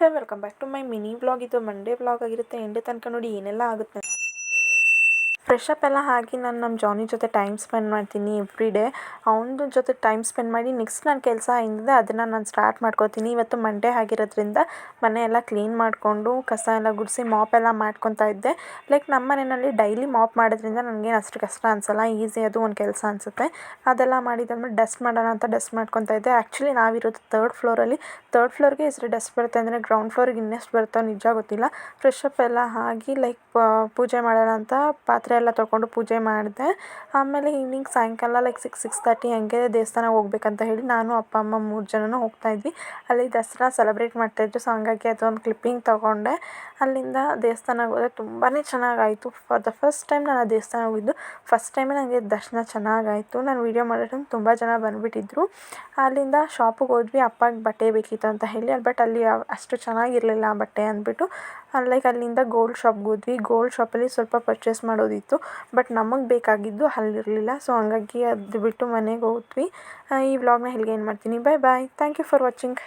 Welcome back to my mini vlog. ಇದು Monday vlog ಆಗಿರುತ್ತೆ. End ತನಕ ನೋಡಿ ಏನೆಲ್ಲ ಆಗುತ್ತೆ. ಫ್ರೆಶ್ ಅಪ್ ಎಲ್ಲ ಆಗಿ ನಾನು ನಮ್ಮ ಜಾನಿ ಜೊತೆ ಟೈಮ್ ಸ್ಪೆಂಡ್ ಮಾಡ್ತೀನಿ ಎವ್ರಿ ಡೇ. ಅವನ ಜೊತೆ ಟೈಮ್ ಸ್ಪೆಂಡ್ ಮಾಡಿ ನೆಕ್ಸ್ಟ್ ನನ್ನ ಕೆಲಸ ಏನಿದೆ ಅದನ್ನು ನಾನು ಸ್ಟಾರ್ಟ್ ಮಾಡ್ಕೋತೀನಿ. ಇವತ್ತು ಮಂಡೇ ಆಗಿರೋದ್ರಿಂದ ಮನೆ ಎಲ್ಲ ಕ್ಲೀನ್ ಮಾಡಿಕೊಂಡು ಕಸ ಎಲ್ಲ ಗುಡಿಸಿ ಮಾಪ್ ಎಲ್ಲ ಮಾಡ್ಕೊತಾ ಇದ್ದೆ. ಲೈಕ್ ನಮ್ಮ ಮನೆಯಲ್ಲಿ ಡೈಲಿ ಮಾಪ್ ಮಾಡೋದ್ರಿಂದ ನನಗೇನು ಅಷ್ಟು ಕಷ್ಟ ಅನಿಸಲ್ಲ, ಈಸಿ ಅದು ಒಂದು ಕೆಲಸ ಅನಿಸುತ್ತೆ. ಅದೆಲ್ಲ ಮಾಡಿದಾದ್ಮೇಲೆ ಡಸ್ಟ್ ಮಾಡೋಣ ಅಂತ ಡಸ್ಟ್ ಮಾಡ್ಕೊತಾ ಇದ್ದೆ. ಆ್ಯಕ್ಚುಲಿ ನಾವಿರೋದು ಥರ್ಡ್ ಫ್ಲೋರಲ್ಲಿ. ಥರ್ಡ್ ಫ್ಲೋರ್ಗೆ ಎಷ್ಟು ಡಸ್ಟ್ ಬರುತ್ತೆ ಅಂದರೆ ಗ್ರೌಂಡ್ ಫ್ಲೋರ್ಗೆ ಇನ್ನೆಷ್ಟು ಬರುತ್ತೋ ನಿಜ ಗೊತ್ತಿಲ್ಲ. ಫ್ರೆಶ್ ಅಪ್ ಎಲ್ಲ ಆಗಿ ಲೈಕ್ ಪೂಜೆ ಮಾಡೋಣ ಅಂತ ಪಾತ್ರೆ ಎಲ್ಲ ತೊಗೊಂಡು ಪೂಜೆ ಮಾಡಿದೆ. ಆಮೇಲೆ ಈವ್ನಿಂಗ್ ಸಾಯಂಕಾಲ ಲೈಕ್ 6:30 ಹಂಗೆ ದೇವಸ್ಥಾನಕ್ಕೆ ಹೋಗ್ಬೇಕಂತ ಹೇಳಿ ನಾನು ಅಪ್ಪ ಅಮ್ಮ 3 ಜನನೂ ಹೋಗ್ತಾ ಇದ್ವಿ. ಅಲ್ಲಿ ದಸರಾ ಸೆಲೆಬ್ರೇಟ್ ಮಾಡ್ತಾಯಿದ್ರು. ಸೊ ಹಂಗಾಗಿ ಅದೊಂದು ಕ್ಲಿಪ್ಪಿಂಗ್ ತೊಗೊಂಡೆ. ಅಲ್ಲಿಂದ ದೇವಸ್ಥಾನಕ್ಕೆ ಹೋದೆ. ತುಂಬಾ ಚೆನ್ನಾಗಾಯಿತು. ಫಾರ್ ದ ಫಸ್ಟ್ ಟೈಮ್ ನಾನು ಆ ದೇವಸ್ಥಾನಕ್ಕೆ ಹೋಗಿದ್ದು. ಫಸ್ಟ್ ಟೈಮೇ ನನಗೆ ದರ್ಶನ ಚೆನ್ನಾಗಾಯಿತು. ನಾನು ವೀಡಿಯೋ ಮಾಡೋ ಟೈಮ್ ತುಂಬ ಜನ ಬಂದುಬಿಟ್ಟಿದ್ರು. ಅಲ್ಲಿಂದ ಶಾಪಿಗೆ ಹೋದ್ವಿ. ಅಪ್ಪಗೆ ಬಟ್ಟೆ ಬೇಕಿತ್ತು ಅಂತ ಹೇಳಿ. ಬಟ್ ಅಲ್ಲಿ ಅಷ್ಟು ಚೆನ್ನಾಗಿರಲಿಲ್ಲ ಬಟ್ಟೆ ಅಂದ್ಬಿಟ್ಟು ಲೈಕ್ ಅಲ್ಲಿಂದ ಗೋಲ್ಡ್ ಶಾಪ್ಗೆ ಹೋದ್ವಿ. ಗೋಲ್ಡ್ ಶಾಪಲ್ಲಿ ಸ್ವಲ್ಪ ಪರ್ಚೇಸ್ ಮಾಡೋದಿತ್ತು. ಬಟ್ ನಮಗೆ ಬೇಕಾಗಿದ್ದು ಅಲ್ಲಿರಲಿಲ್ಲ. ಸೊ ಹಂಗಾಗಿ ಅದು ಬಿಟ್ಟು ಮನೆಗೆ ಹೋದ್ವಿ. ಈ ವ್ಲಾಗ್ನ ಇಲ್ಲಿಗೆ ಏನು ಮಾಡ್ತೀನಿ. Bye bye. Thank you for watching.